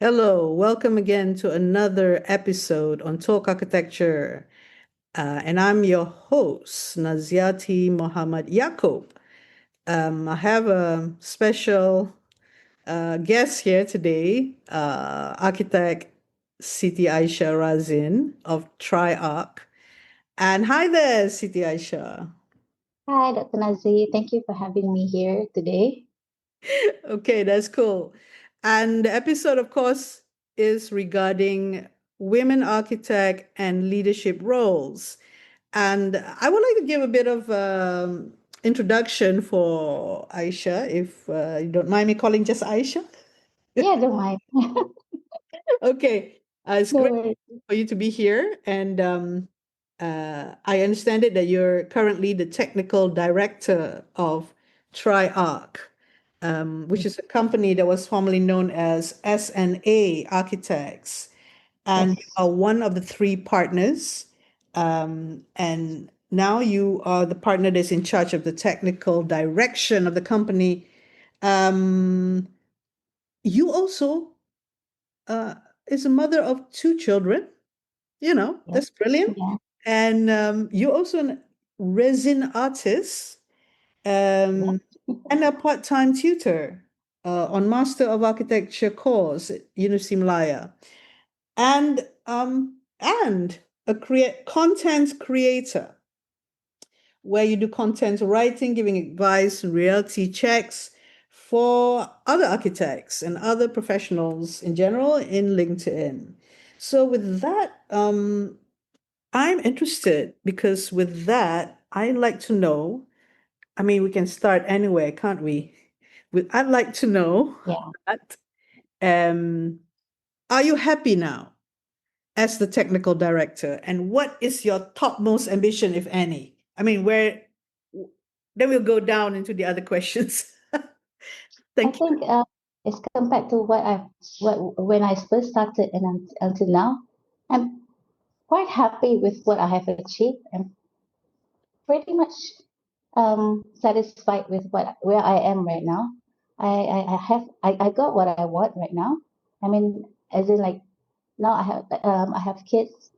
Hello, welcome again to another episode on Talk Architecture. And I'm your host, Naziati Muhammad Yaakob. I have a special guest here today, architect Siti Aisyah Razin of TriArch. And hi there, Siti Aisyah. Hi, Dr. Nazi. Thank you for having me here today. Okay, that's cool. And the episode, of course, is regarding women architect and leadership roles. And I would like to give a bit of introduction for Aisha, if you don't mind me calling just Aisha. Yeah, don't mind. Okay, it's No great worries. for you to be here. And I understand it that you're currently the technical director of TriArch, which is a company that was formerly known as S&A Architects. And you Yes. are one of the three partners. And now you are the partner that's in charge of the technical direction of the company. Um, you also uh, is a mother of two children. Yeah. That's brilliant. Yeah. And you're also a resin artist Yeah. um, and a part-time tutor on Master of Architecture course at University of Malaya. And a content creator where you do content writing, giving advice and reality checks for other architects and other professionals in general in LinkedIn. So with that, I'm interested because with that, I'd like to know. I mean, we can start anywhere, can't we? I'd like to know Yeah. that um, are you happy now as the technical director? And what is your topmost ambition, if any? I mean, then we'll go down into the other questions. I Thank you. think it's compared to what when I first started and until now, I'm quite happy with what I have achieved. I'm pretty much satisfied with where I am right now. I got what I want right now. I mean, as in like now I have kids.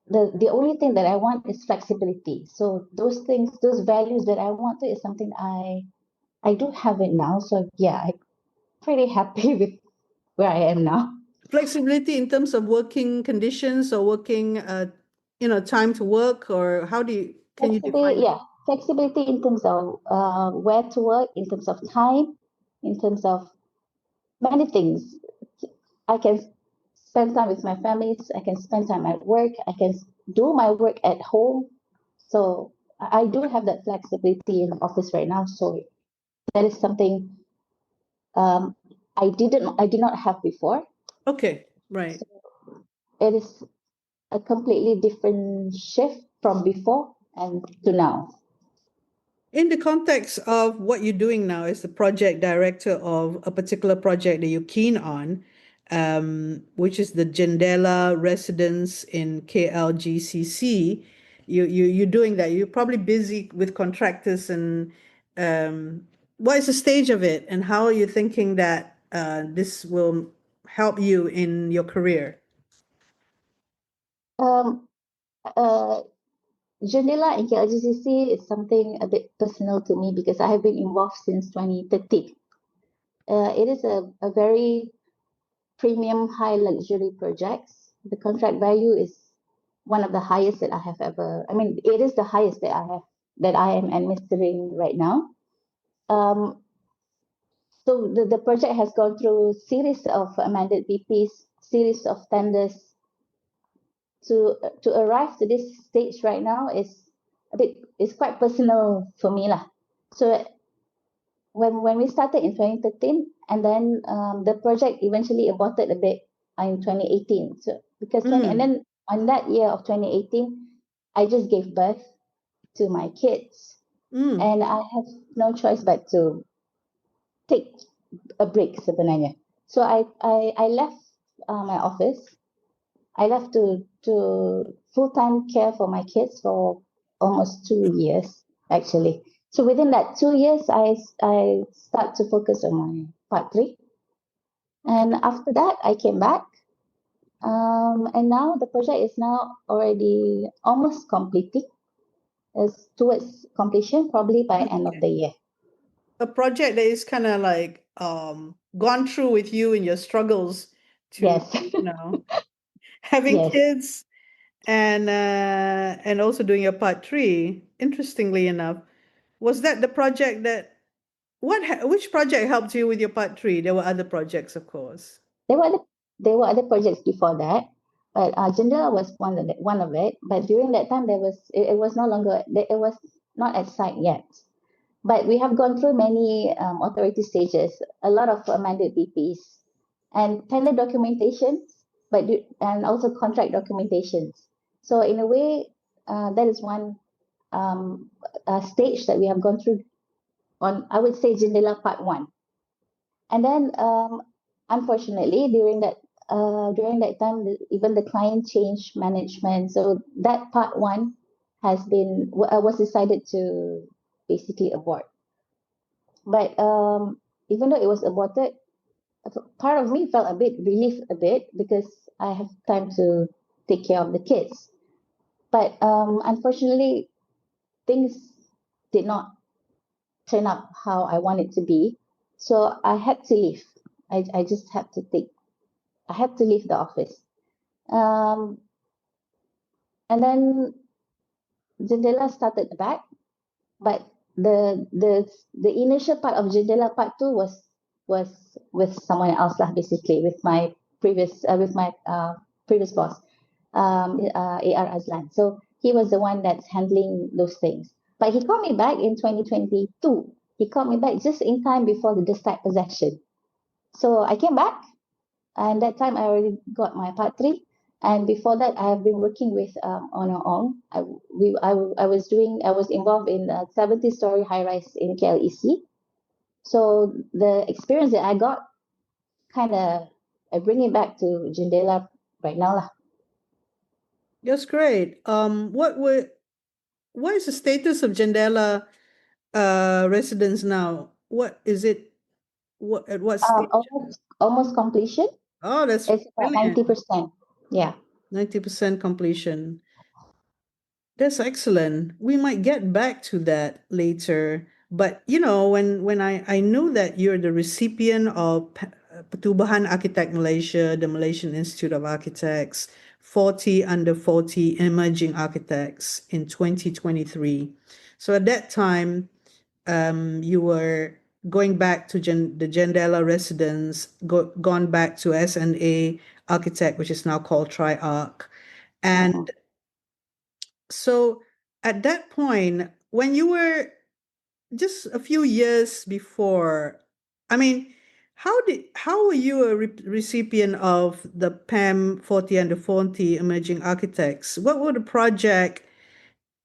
The only thing that I want is flexibility. So those things, those values that I wanted is something I do have it now. So yeah, I'm pretty happy with where I am now. Flexibility in terms of working conditions or working, time to work, or can you define Flexibility, it? yeah, flexibility in terms of where to work, in terms of time, in terms of many things. I can spend time with my families. I can spend time at work. I can do my work at home. So I do have that flexibility in the office right now. So that is something um, I did not have before. Okay, right. So it is a completely different shift from before and to now. In the context of what you're doing now as the project director of a particular project that you're keen on, which is the Jendela residence in KLGCC, you're doing that. You're probably busy with contractors and um, what is the stage of it, and how are you thinking that this will help you in your career? Um, uh, Janela and KLGCC is something a bit personal to me because I have been involved since 2013. It is a very premium high luxury projects. The contract value is one of the highest that I have ever, I mean, it is the highest that I am administering right now. Um, so the project has gone through series of amended BPs, series of tenders to arrive to this stage right now is a bit is quite personal for me lah. So when we started in 2013 and then the project eventually aborted a bit in 2018. So because 20 and Mm, then on that year of 2018, I just gave birth to my kids mm, and I have no choice but to take a break sebenarnya. So I left my office. I left to full time care for my kids for almost 2 years actually. So within that 2 years, I start to focus on my part three. And after that, I came back. And now the project is now already almost completed. It's towards completion, probably by end of Okay. the year. A project that is kind of like gone through with you in your struggles to, Yes, you know, having yes. kids and also doing your part three. Interestingly enough, was that the project that which project helped you with your part three? There were other projects, of course. There were other, there were other projects before that, but Jindal was one of it. But during that time, it was no longer it was not at site yet. But we have gone through many authority stages, a lot of amended BPs and tender documentations, and also contract documentations. So in a way, that is one stage that we have gone through on, I would say, Jindela Part 1. And then, unfortunately, during that time, even the client changed management. So that Part 1 was decided to basically abort. But even though it was aborted, part of me felt a bit relieved a bit because I have time to take care of the kids. But unfortunately, things did not turn up how I want it to be. So I had to leave. I just had to I had to leave the office. Um, and then Jendela started back, but the initial part of Jendela part two was with someone else lah, basically with my previous boss, AR Azlan. So he was the one that's handling those things. But he called me back in 2022. He called me back just in time before the district possession. So I came back, and that time I already got my part three. And before that, I have been working with Honor Ong. I was involved in a 70-story high rise in KLEC. So the experience that I got kind of I bring it back to Jindela right now lah. That's great. What is the status of Jandela residence now? What is it? What at what stage? Almost completion. Oh, that's It's about brilliant. 90%. Yeah. 90% completion. That's excellent. We might get back to that later. But you know, when I knew that you're the recipient of Pertubuhan Architect Malaysia, the Malaysian Institute of Architects, 40 under 40 emerging architects in 2023. So at that time, you were going back to the Jandela residence, gone back to S&A Architect, which is now called TriArch. And Mm-mm. so at that point, when you were just a few years before, I mean, how were you a recipient of the PAM 40 under 40 emerging architects? What were the project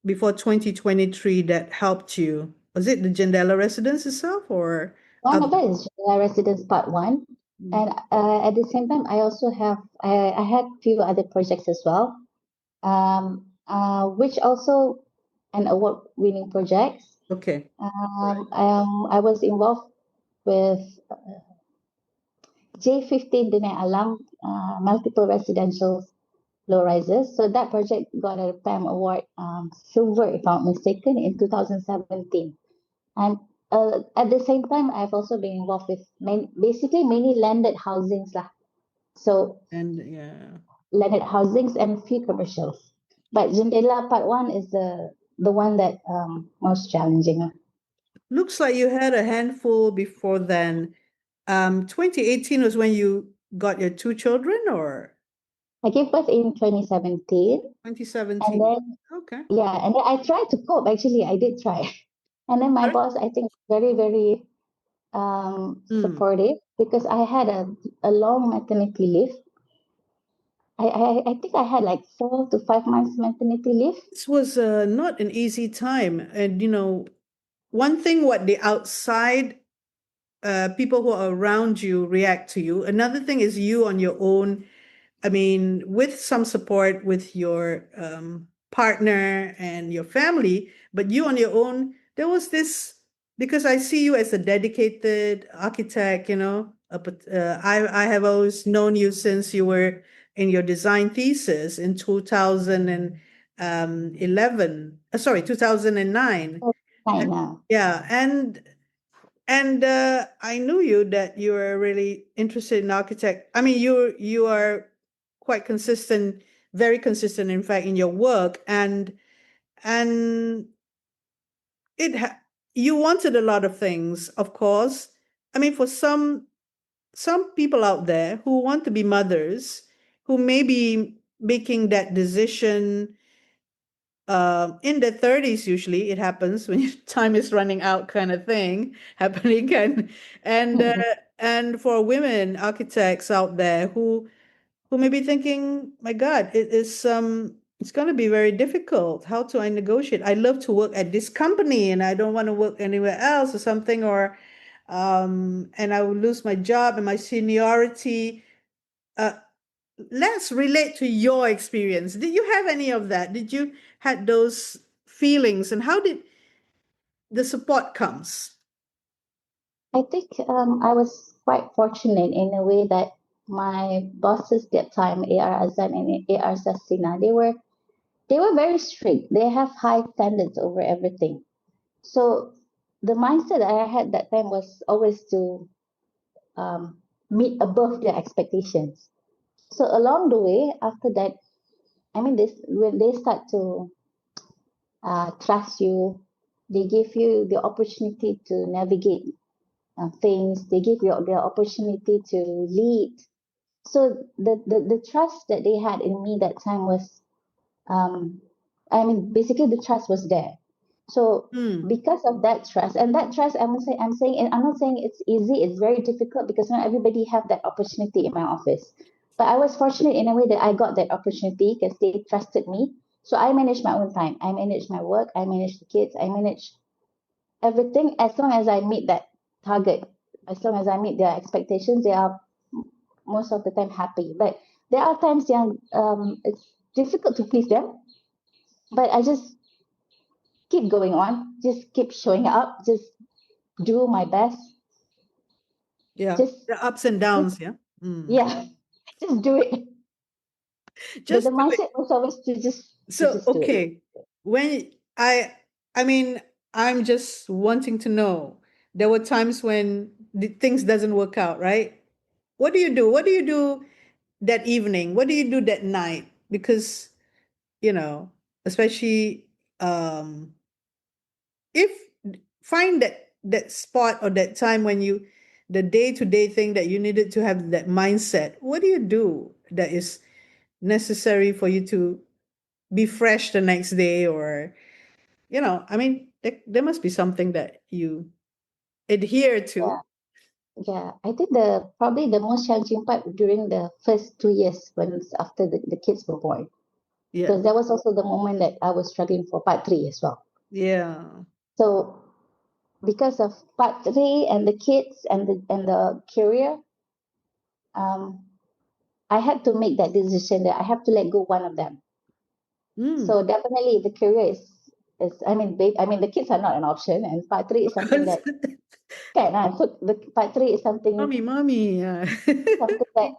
before 2023 that helped you? Was it the Jandela residence itself or One of other? it is Residence Part 1. Mm. And at the same time, I had few other projects as well, which also an award-winning projects. Okay. I was involved with J15 Denai Alam, multiple residential low rises. So that project got a PAM award, silver, if I'm not mistaken, in 2017. And at the same time, I've also been involved with basically many landed housings lah. So And yeah. landed housings and few commercials. But Jendela Part 1 is the one that most challenging. Looks like you had a handful before then. 2018 was when you got your two children, or I gave birth in 2017, and 2017? then Okay. yeah, and then I tried to cope. Actually, I did try, and then my Sorry? boss, I think, very very Mm. supportive because I had a long maternity leave. I think I had like 4 to 5 months maternity leave. This was not an easy time. And, you know, one thing what the outside people who are around you react to you. Another thing is you on your own. I mean, with some support with your partner and your family, but you on your own, there was this, because I see you as a dedicated architect, you know, I have always known you since you were in your design thesis in 2011. Sorry, 2009. Right And, now. yeah, and I knew you that you were really interested in architect. I mean, you are quite consistent, very consistent, in fact, in your work, and it you wanted a lot of things, of course. I mean, for some people out there who want to be mothers, who may be making that decision in their 30s. Usually it happens when your time is running out, kind of thing happening. And uh, and for women architects out there who may be thinking, my God, it's going to be very difficult. How do I negotiate? I love to work at this company and I don't want to work anywhere else or something, or and I will lose my job and my seniority. Uh, let's relate to your experience. Did you have any of that? Did you had those feelings, and how did the support comes? I think I was quite fortunate in a way that my bosses that time, AR Azan and AR Sastina, they were very strict. They have high standards over everything. So the mindset that I had that time was always to um, meet above their expectations. So along the way, after that, I mean, this when they start to trust you, they give you the opportunity to navigate things. They give you the opportunity to lead. So the trust that they had in me that time was, um, I mean, basically the trust was there. So Hmm. because of that trust, and that trust, I'm saying, and I'm not saying it's easy. It's very difficult because not everybody have that opportunity in my office. But I was fortunate in a way that I got that opportunity because they trusted me. So I manage my own time. I manage my work. I manage the kids. I manage everything as long as I meet that target. As long as I meet their expectations, they are most of the time happy. But there are times it's difficult to please them. But I just keep going on, just keep showing up, just do my best, Yeah, just, the ups and just downs. Yeah. Hmm. yeah, just do it. But the Just do it. mindset was always to So just do it. okay, when I mean, I'm just wanting to know. There were times when things doesn't work out, right? What do you do? What do you do that evening? What do you do that night? Because you know, especially if find that spot or that time when you the day-to-day thing that you needed to have that mindset. What do you do that is necessary for you to be fresh the next day? Or I mean, there must be something that you adhere to. Yeah, yeah. I think the probably the most challenging part during the first 2 years when after the kids were born, Yeah. because that was also the moment that I was struggling for part three as well. Yeah. So because of part three and the kids and the career, um, I had to make that decision that I have to let go one of them. Mm. So definitely the career is I mean the kids are not an option, and part three is something that can so the part three is Mommy, yeah. something that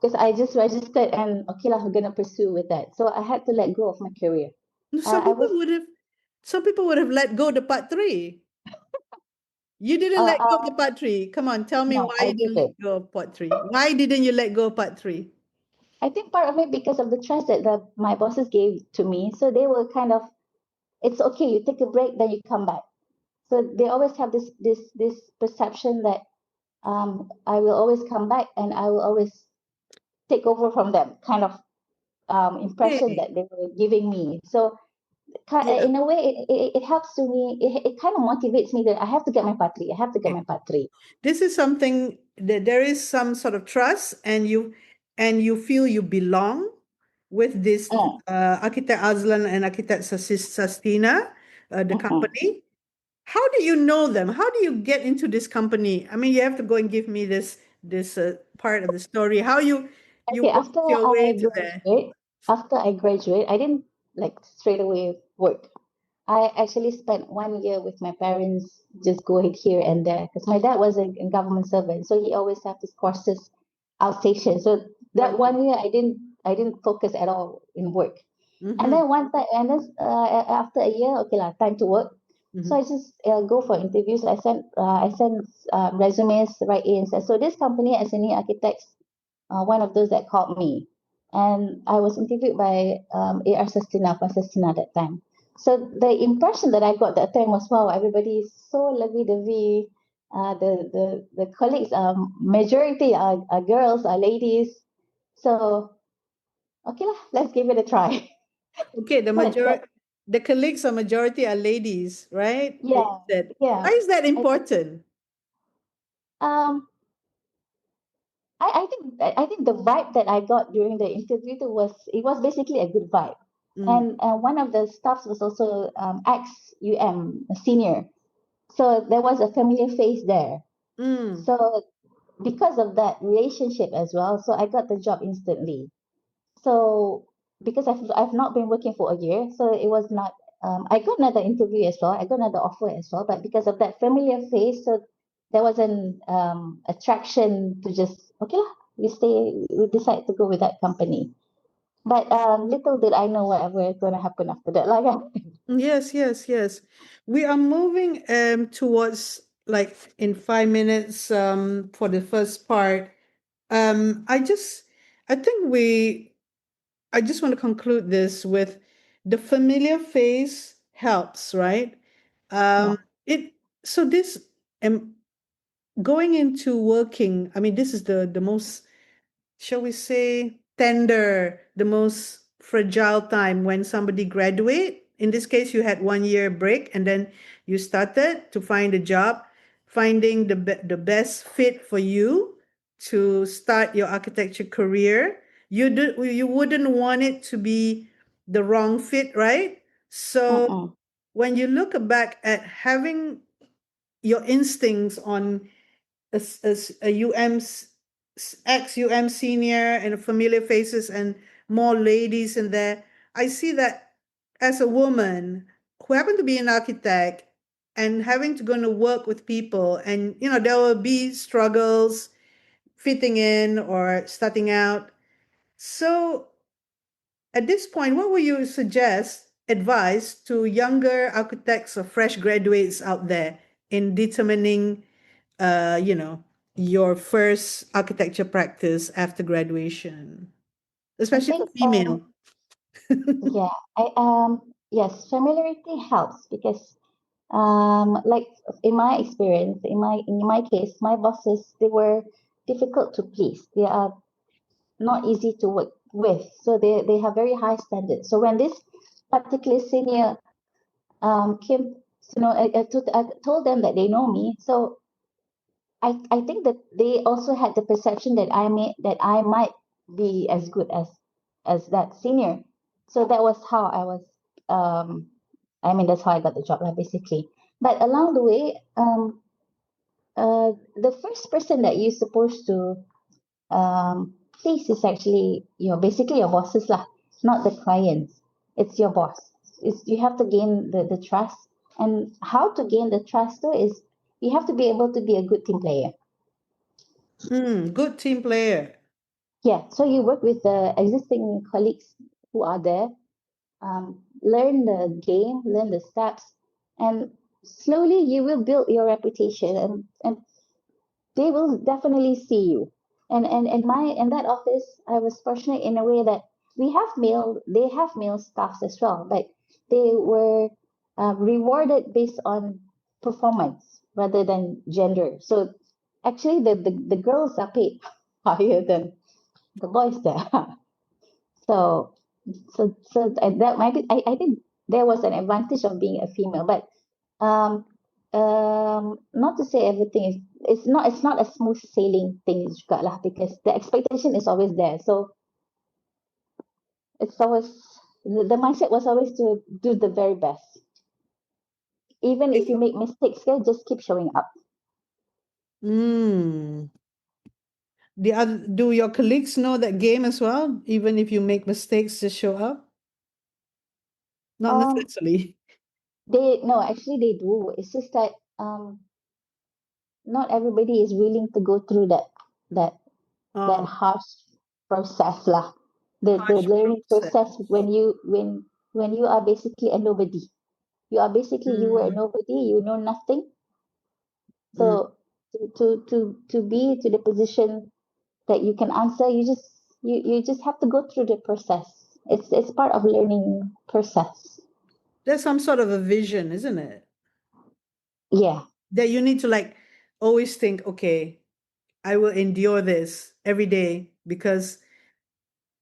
because I just registered and okay lah, we're gonna pursue with that. So I had to let go of my career. some I people was would have some people would have let go the part three. You didn't uh, let go of the uh part three. Come on, tell me no, why I you didn't let didn't. go of part three. Why didn't you let go of part three? I think part of it because of the trust that my bosses gave to me. So they were kind of it's okay, you take a break, then you come back. So they always have this perception that I will always come back and I will always take over from them, kind of impression Hey, that they were giving me. So yeah. in a way, it helps to me. It kind of motivates me that I have to get my part three. I have to get Okay. my part three. This is something that there is some sort of trust, and you feel you belong with this Mm, architect Azlan and architect Sastina, the mm-mm. company. How do you know them? How do you get into this company? I mean, you have to go and give me this part of the story. How you Okay, worked your way to there. after I graduate, I didn't like straight away work. I actually spent 1 year with my parents, just going here and there, because my dad was a government servant, so he always had his courses outstation. So that Okay. 1 year, I didn't focus at all in work. And Mm-hmm. then one time, and then after a year, okay lah, time to work. So Mm-hmm. I just go for interviews. I sent resumes right in. So this company, S&A Architects, one of those that called me, and I was interviewed by AR Sustina that time. So the impression that I got that time was, wow, everybody is so lovey-dovey. The colleagues are majority are girls, are ladies. So okay lah, let's give it a try. Okay, But the colleagues are majority are ladies, right? You yeah, said. Why yeah. is that I important? um I think the vibe that I got during the interview was basically a good vibe. Mm, And one of the staffs was also ex UM senior. So there was a familiar face there. mm, So because of that relationship as well, so I got the job instantly. So because I've not been working for a year, so it was not. I got another interview as well. I got another offer as well, but because of that familiar face, so there was an attraction to just okay lah. We stay. We decide to go with that company. But little did I know whatever is going to happen after that. Like, yes, yes, yes. We are moving towards like in 5 minutes for the first part. I just I think I just want to conclude this with the familiar face helps, right? yeah. It so this um going into working, I mean, this is the most, shall we say, tender, the most fragile time when somebody graduate. In this case, you had 1 year break and then you started to find a job, finding the best fit for you to start your architecture career. You wouldn't want it to be the wrong fit, right? So Mm-mm. when you look back at having your instincts on a ex-UM senior and familiar faces and more ladies in there. I see that as a woman who happened to be an architect and having to go to work with people, and there will be struggles fitting in or starting out. So at this point, what would you suggest advice to younger architects or fresh graduates out there in determining uh, you know, your first architecture practice after graduation, I especially for think female. yeah. Yes, familiarity helps because like in my experience, in my case, my bosses, they were difficult to please. They are not easy to work with, so they have very high standards. So when this particular senior came, I told them that they know me. So I think that they also had the perception that I might be as good as that senior. So that was how I was. Um, I mean, that's how I got the job, like, basically. But along the way, the first person that you're supposed to please is actually basically your bosses lah, not the clients. It's your boss. You have to gain the trust, and how to gain the trust though is you have to be able to be a good team player. Good team player. Yeah, so you work with the existing colleagues who are there, learn the game, learn the steps, and slowly you will build your reputation, and they will definitely see you. And in that office, I was fortunate in a way that they have male staffs as well, but they were rewarded based on performance rather than gender. So actually, the girls are paid higher than the boys there. So that might be, I think there was an advantage of being a female, but um, not to say everything is it's not a smooth sailing thing juga lah, because the expectation is always there. So it's always the mindset was always to do the very best, even if you make mistakes. Okay, just keep showing up. Mm. Do your colleagues know that game as well? Even if you make mistakes, just show up? Not Um, necessarily. Actually they do. It's just that not everybody is willing to go through that that Oh, harsh process lah. The harsh learning process. process when you are basically a nobody. You were a Mm, nobody, you know nothing. mm. So to be to the position that you can answer, you just have to go through the process. It's part of learning process. There's some sort of a vision, isn't it? Yeah. That you need to like always think, okay, I will endure this every day because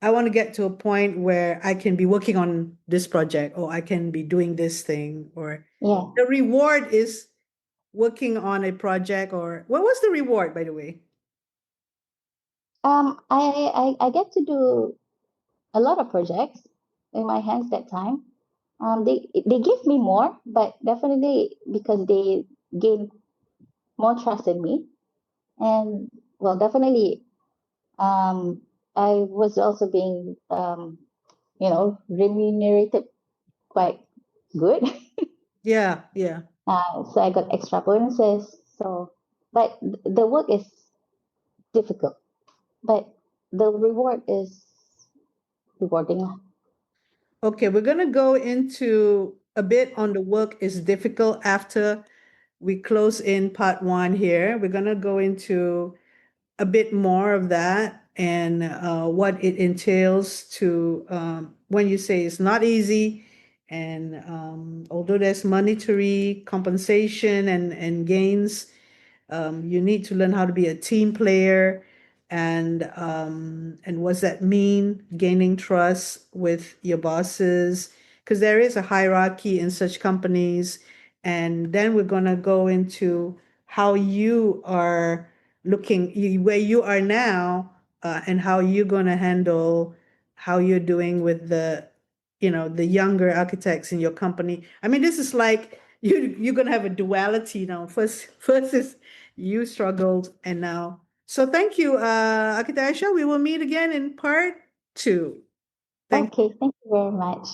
I want to get to a point where I can be working on this project or I can be doing this thing or Yeah. the reward is working on a project or what was the reward, by the way? I get to do a lot of projects in my hands that time. They give me more, but definitely because they gain more trust in me. And well, definitely, I was also being, remunerated quite good. Yeah, yeah. So I got extra bonuses. So, but the work is difficult, but the reward is rewarding. Okay, we're going to go into a bit on the work is difficult after we close in part one here. We're going to go into a bit more of that and what it entails to when you say it's not easy. And although there's monetary compensation and gains, you need to learn how to be a team player and what's that mean? Gaining trust with your bosses, because there is a hierarchy in such companies. And then we're gonna go into how you are where you are now, and how you're gonna handle how you're doing with the younger architects in your company. I mean, this is like you're gonna have a duality now. First is you struggled and now. So thank you, Architect Aisha. We will meet again in part two. Thank Okay, thank you very much.